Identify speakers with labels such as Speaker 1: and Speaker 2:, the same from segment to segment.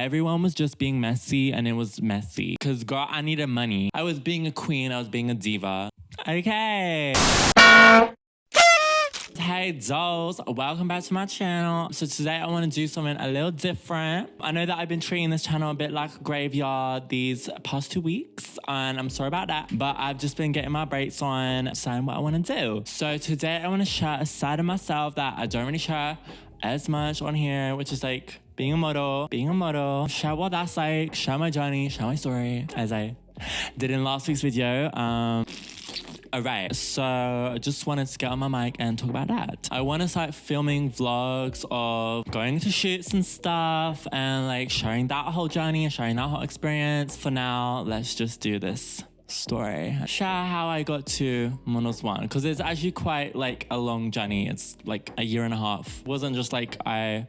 Speaker 1: Everyone was just being messy, and it was messy. Because, girl, I needed money. I was being a queen. I was being a diva. Okay. Hey dolls, welcome back to my channel. So today I want to do something a little different. I know that I've been treating this channel a bit like a graveyard these past 2 weeks, and I'm sorry about that, but I've just been getting my breaks on, deciding what I want to do. So today I want to share a side of myself that I don't really share as much on here, which is like being a model, share what that's like, share my journey, share my story, as I did in last week's video. Alright, so I just wanted to get on my mic and talk about that. I want to start filming vlogs of going to shoots and stuff and like sharing that whole journey and sharing that whole experience. For now, let's just do this story. Share how I got to Models1, because it's actually quite like a long journey. It's like a year and a half. It wasn't just like I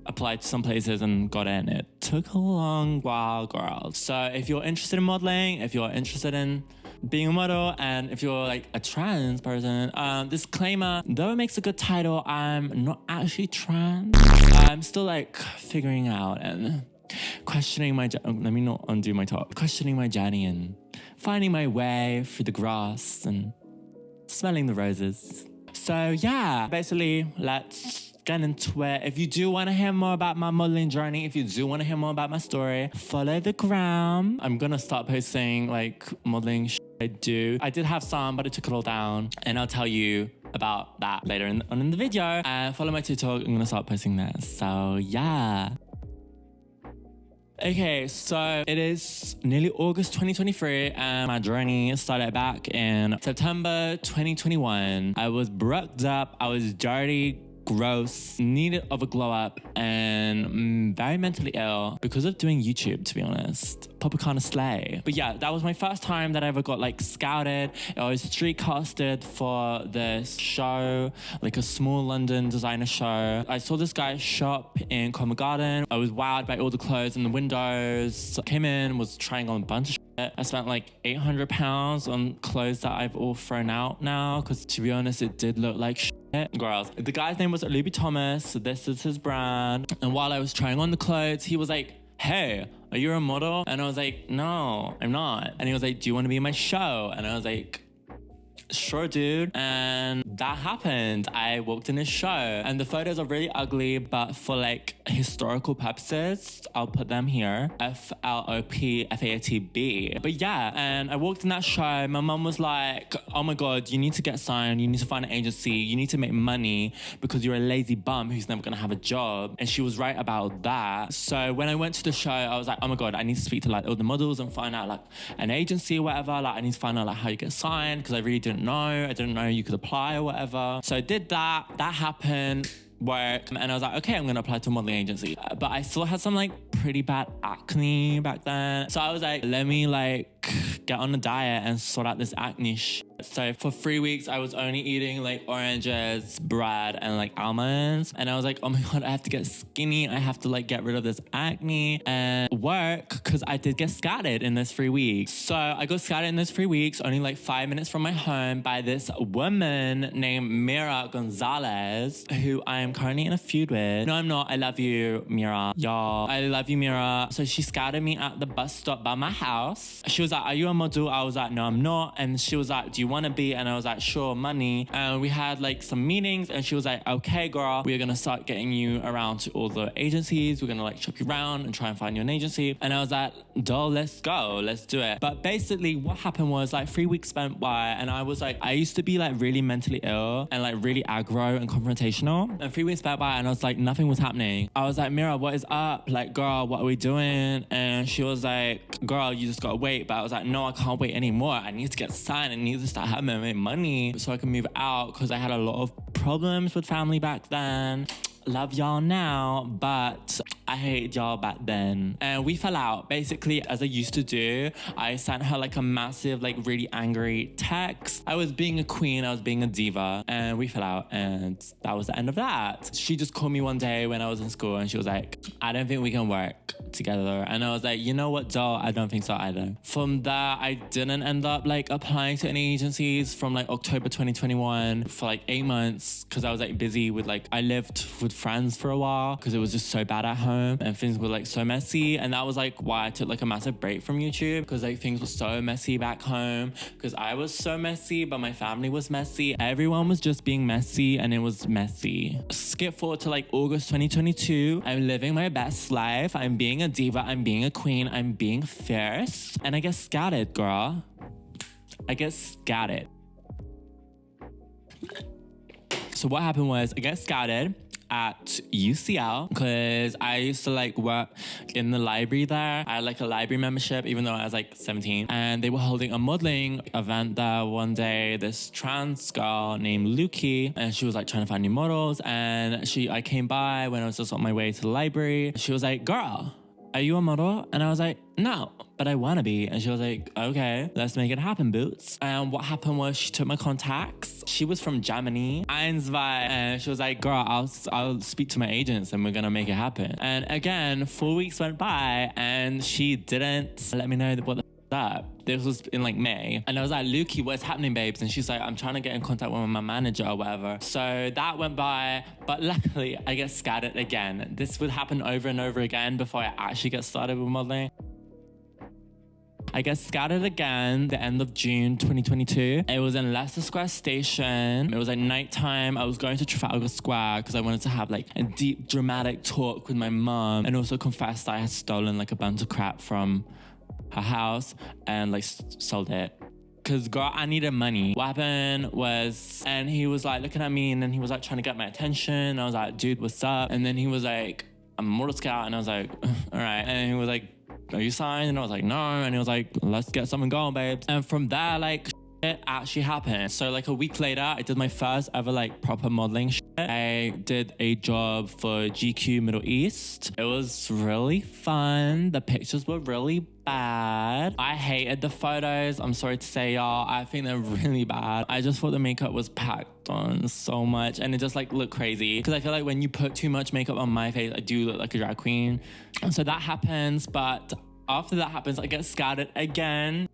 Speaker 1: applied to some places and got in. It took a long while, girl. So if you're interested in modeling, if you're interested in being a model, and if you're like a trans person, disclaimer, though it makes a good title, I'm not actually trans. I'm still like figuring out and questioning my let me not undo my talk. Questioning my journey and finding my way through the grass and smelling the roses. So yeah, basically let's get into it. If you do want to hear more about my modeling journey, if you do want to hear more about my story, follow the gram. I'm gonna start posting like modeling I do. I did have some, but I took it all down, and I'll tell you about that later on in the video. And follow my TikTok. I'm gonna start posting that. So yeah. Okay, so it is nearly August 2023, and my journey started back in September 2021. I was broke up, I was dirty, gross, needed of a glow up, and very mentally ill because of doing YouTube, to be honest. POPICANA slay. But yeah, that was my first time that I ever got like scouted. I was street casted for this show, like a small London designer show. I saw this guy shop in Covent Garden. I was wowed by all the clothes in the windows. Came in, was trying on a bunch of shit. I spent like £800 on clothes that I've all thrown out now, because to be honest, it did look like shit. Girls. The guy's name was Louis Thomas. This is his brand. And while I was trying on the clothes, he was like, hey, are you a model? And I was like, no, I'm not. And he was like, do you want to be in my show? And I was like, sure, dude. And that happened. I walked in his show, and the photos are really ugly, but for like historical purposes, I'll put them here. FLOPFATB. But yeah, and I walked in that show. My mom was like, oh my God, you need to get signed. You need to find an agency. You need to make money because you're a lazy bum who's never gonna have a job. And she was right about that. So when I went to the show, I was like, oh my God, I need to speak to like all the models and find out like an agency or whatever. Like I need to find out like how you get signed, because I really didn't know. I didn't know you could apply or whatever. So I did that. That happened. Work, and I was like, okay, I'm gonna apply to a modeling agency. But I still had some like pretty bad acne back then. So I was like, let me like get on a diet and sort out this acne shit. So for 3 weeks, I was only eating like oranges, bread, and like almonds. And I was like, oh my God, I have to get skinny. I have to like get rid of this acne and work, because I did get scattered in those 3 weeks. So I got scattered in those 3 weeks, only like 5 minutes from my home, by this woman named Mira Gonzalez, who I am currently in a feud with. No, I'm not. I love you, Mira. Y'all, I love you, Mira. So she scouted me at the bus stop by my house. She was like, are you a model? I was like, no, I'm not. And she was like, do you want to be? And I was like, sure, money. And we had like some meetings, and she was like, okay, girl, we're gonna start getting you around to all the agencies. We're gonna like shop you around and try and find you an agency. And I was like, doll, let's go, let's do it. But basically what happened was like 3 weeks spent by, and I was like, I used to be like really mentally ill and like really aggro and confrontational. And 3 weeks spent by, and I was like, nothing was happening. I was like, Mira, what is up? Like, girl, what are we doing? And she was like, girl, you just gotta wait. But I was like, no, I can't wait anymore. I need to get signed. I need to start having my money so I can move out, because I had a lot of problems with family back then. Love y'all now, but I hated y'all back then. And we fell out. Basically, as I used to do, I sent her like a massive, like really angry text. I was being a queen, I was being a diva, and we fell out, and that was the end of that. She just called me one day when I was in school, and she was like, I don't think we can work together. And I was like, you know what, doll, I don't think so either. From there, I didn't end up like applying to any agencies from like October 2021 for like 8 months, because I was like busy with like, I lived with friends for a while because it was just so bad at home and things were like so messy. And that was like why I took like a massive break from YouTube, because like things were so messy back home, because I was so messy, but my family was messy. Everyone was just being messy and it was messy. Skip forward to like August 2022. I'm living my best life. I'm being a diva. I'm being a queen. I'm being fierce. And I get scattered, girl. I get scattered. So what happened was I got scouted at UCL because I used to like work in the library there. I had like a library membership even though I was like 17, and they were holding a modeling event there one day. This trans girl named Luki, and she was like trying to find new models, and I came by when I was just on my way to the library. She was like, "Girl, are you a model?" And I was like, "No, but I wanna be." And she was like, "Okay, let's make it happen, boots." And what happened was she took my contacts. She was from Germany, 1, and she was like, "Girl, I'll speak to my agents and we're gonna make it happen." And again, 4 weeks went by and she didn't let me know what the up. This was in like May, and I was like, "Luki, what's happening, babes?" And she's like, "I'm trying to get in contact with my manager or whatever." So that went by, but luckily I get scattered again. This would happen over and over again before I actually get started with modeling. I get scattered again the end of June 2022. It was in Leicester Square Station. It was like nighttime. I was going to Trafalgar Square because I wanted to have like a deep dramatic talk with my mom, and also confess that I had stolen like a bunch of crap from her house and like sold it. Cause girl, I needed money. What happened was, and he was like looking at me, and then he was like trying to get my attention. I was like, "Dude, what's up?" And then he was like, "I'm a model scout," and I was like, "All right." And he was like, "Are you signed?" And I was like, "No." And he was like, "Let's get something going, babes." And from there, like, it actually happened. So like a week later, I did my first ever like proper modeling shit. I did a job for GQ Middle East. It was really fun. The pictures were really bad. I hated the photos. I'm sorry to say, y'all. I think they're really bad. I just thought the makeup was packed on so much and it just like looked crazy. Because I feel like when you put too much makeup on my face, I do look like a drag queen. And so that happens. But after that happens, I get scattered again.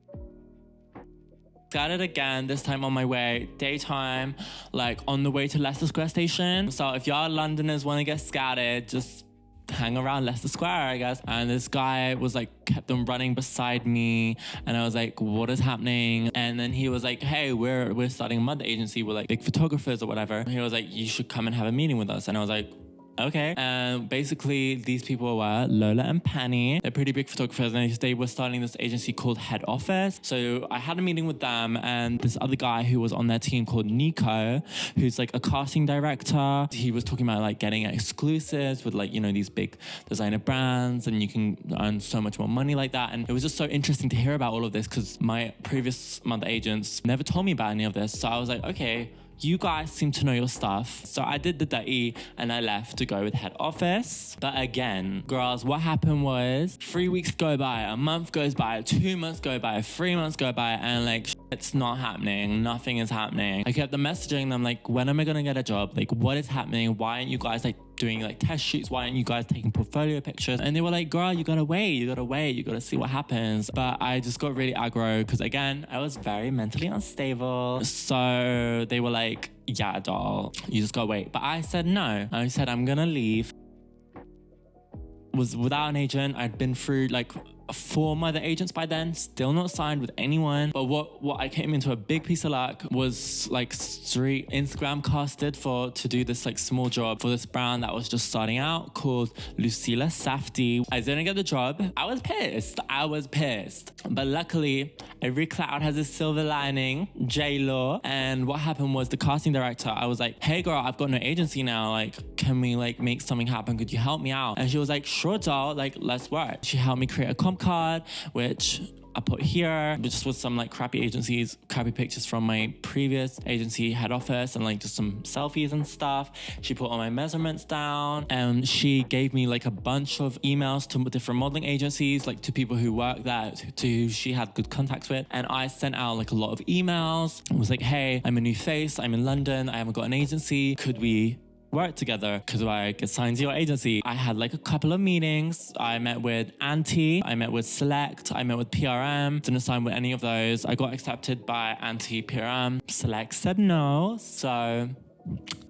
Speaker 1: Scattered again, this time on my way, daytime, like on the way to Leicester Square Station. So if y'all Londoners want to get scattered, just hang around Leicester Square, I guess. And this guy was like, kept on running beside me, and I was like, "What is happening?" And then he was like, "Hey, we're starting a model agency. We're like big photographers or whatever." And he was like, "You should come and have a meeting with us." And I was like, "Okay." And basically these people were Lola and Penny. They're pretty big photographers, and they were starting this agency called Head Office. So I had a meeting with them and this other guy who was on their team called Nico, who's like a casting director. He was talking about like getting exclusives with like, you know, these big designer brands, and you can earn so much more money like that. And it was just so interesting to hear about all of this because my previous model agents never told me about any of this. So I was like, okay, you guys seem to know your stuff. So I did the dirty and I left to go with Head Office. But again, girls, what happened was 3 weeks go by, a month goes by, 2 months go by, 3 months go by, and like it's not happening. Nothing is happening. I kept messaging them like, "When am I gonna get a job? Like, what is happening? Why aren't you guys like doing like test shoots? Why aren't you guys taking portfolio pictures?" And they were like, "Girl, you gotta wait, you gotta see what happens." But I just got really aggro because again, I was very mentally unstable. So they were like, "Yeah, doll, you just gotta wait." But I said no. I said, "I'm gonna leave." Was without an agent. I'd been through like 4 other agents by then, still not signed with anyone. But what I came into a big piece of luck was like street Instagram casted to do this like small job for this brand that was just starting out called Lucilla Safdie. I didn't get the job. I was pissed. But luckily, every cloud has a silver lining, J-Law. And what happened was the casting director, I was like, "Hey girl, I've got no agency now. Like, can we like make something happen? Could you help me out?" And she was like, "Sure, doll, like let's work." She helped me create a comp card, which I put here, just with some like crappy pictures from my previous agency Head Office, and like just some selfies and stuff. She put all my measurements down, and she gave me like a bunch of emails to different modeling agencies, like to people who work there, to who she had good contacts with. And I sent out like a lot of emails. I was like, "Hey, I'm a new face. I'm in London. I haven't got an agency. Could we work together? Because I get signed to your agency?" I had like a couple of meetings. I met with Anti, I met with Select, I met with PRM. Didn't sign with any of those. I got accepted by Anti, PRM. Select said no. So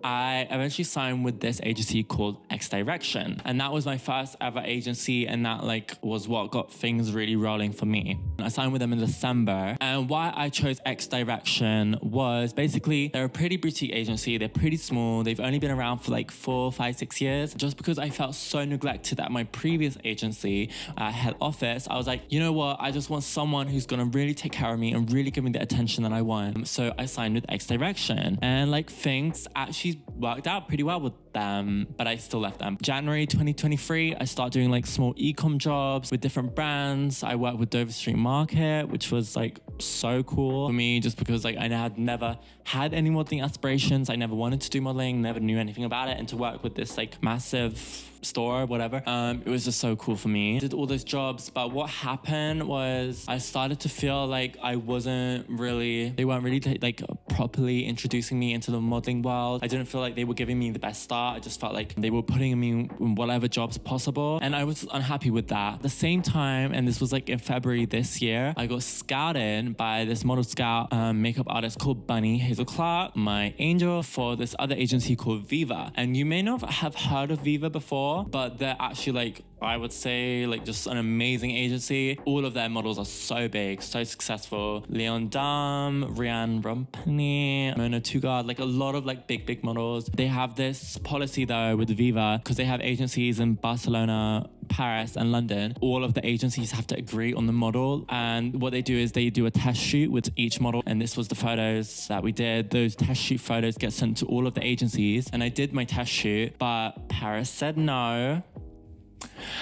Speaker 1: I eventually signed with this agency called Xdirectn, and that was my first ever agency, and that like was what got things really rolling for me. I signed with them in December, and why I chose Xdirectn was basically they're a pretty boutique agency. They're pretty small. They've only been around for like 4, 5, 6 years. Just because I felt so neglected at my previous agency, head office, I was like, you know what? I just want someone who's gonna really take care of me and really give me the attention that I want. So I signed with Xdirectn, and like things actually worked out pretty well with them, but I still left them. January 2023, I started doing like small e-com jobs with different brands. I worked with Dover Street Market, which was like so cool for me just because like I had never had any modeling aspirations. I never wanted to do modeling, never knew anything about it, and to work with this like massive store, whatever, it was just so cool for me. I did all those jobs, but what happened was I started to feel like they weren't really like properly introducing me into the modeling world. I didn't feel like they were giving me the best start. I just felt like they were putting me in whatever jobs possible, and I was unhappy with that. At the same time, and this was like in February this year, I got scouted by this model scout makeup artist called Bunny Hazel Clark, my angel, for this other agency called Viva. And you may not have heard of Viva before, but they're actually like, I would say like just an amazing agency. All of their models are so big, so successful. Leon Dam, Rianne Rompany, Mona Tugard, like a lot of like big models. They have this policy though with Viva, because they have agencies in Barcelona, Paris and London. All of the agencies have to agree on the model, and what they do is they do a test shoot with each model, and this was the photos that we did. Those test shoot photos get sent to all of the agencies, and I did my test shoot, but Paris said no.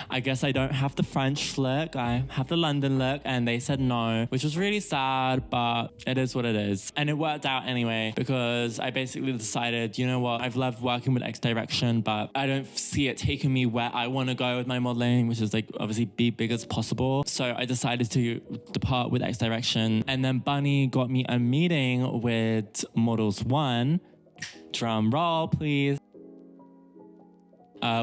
Speaker 1: I guess I don't have the French look, I have the London look, and they said no, which was really sad, but it is what it is. And it worked out anyway, because I basically decided, you know what, I've loved working with Xdirectn, but I don't see it taking me where I want to go with my modeling, which is like obviously be big as possible. So I decided to depart with Xdirectn, and then Bunny got me a meeting with Models1, drum roll please,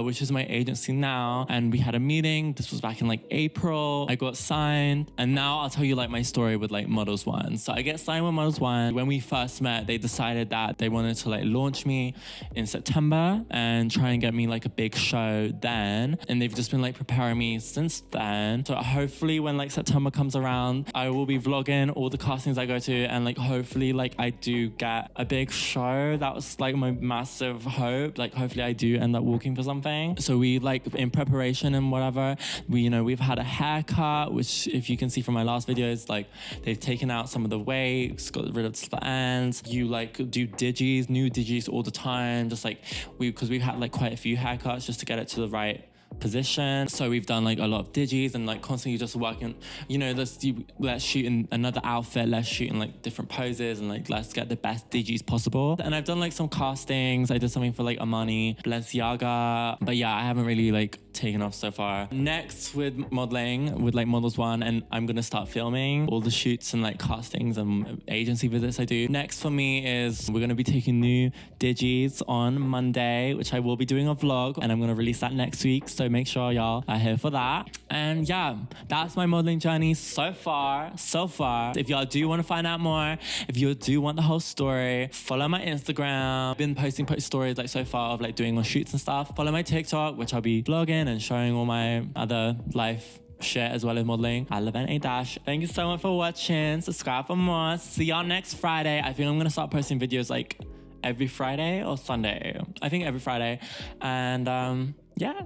Speaker 1: which is my agency now, and we had a meeting. This was back in like April. I got signed, and now I'll tell you like my story with like Models1. So I get signed with Models1. When we first met, they decided that they wanted to like launch me in September and try and get me like a big show then, and they've just been like preparing me since then. So hopefully when like September comes around, I will be vlogging all the castings I go to, and like hopefully like I do get a big show. That was like my massive hope. Like hopefully I do end up walking for something. So we like in preparation and whatever, we've had a haircut, which if you can see from my last videos, like they've taken out some of the wigs, got rid of the split ends. You like do new digis all the time, just like because we've had like quite a few haircuts just to get it to the right position. So we've done like a lot of digis and like constantly just working, let's shoot in another outfit, let's shoot in like different poses, and like let's get the best digis possible. And I've done like some castings. I did something for like Armani, Balenciaga, but yeah, I haven't really like taken off so far. Next with modeling with like Models1, and I'm gonna start filming all the shoots and like castings and agency visits I do. Next for me is we're gonna be taking new digis on Monday, which I will be doing a vlog, and I'm gonna release that next week, so make sure y'all are here for that. And yeah, that's my modeling journey so far. If y'all do want to find out more, if you do want the whole story, follow my Instagram. I've been posting stories like so far of like doing my shoots and stuff. Follow my TikTok, which I'll be vlogging and showing all my other life shit as well as modeling. I love A-Dash. Thank you so much for watching. Subscribe for more. See y'all next Friday. I think I'm gonna start posting videos like every Friday or Sunday. I think every Friday. And yeah,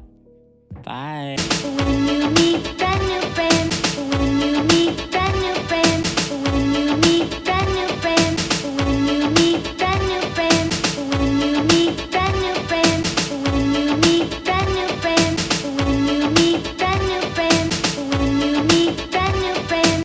Speaker 1: bye.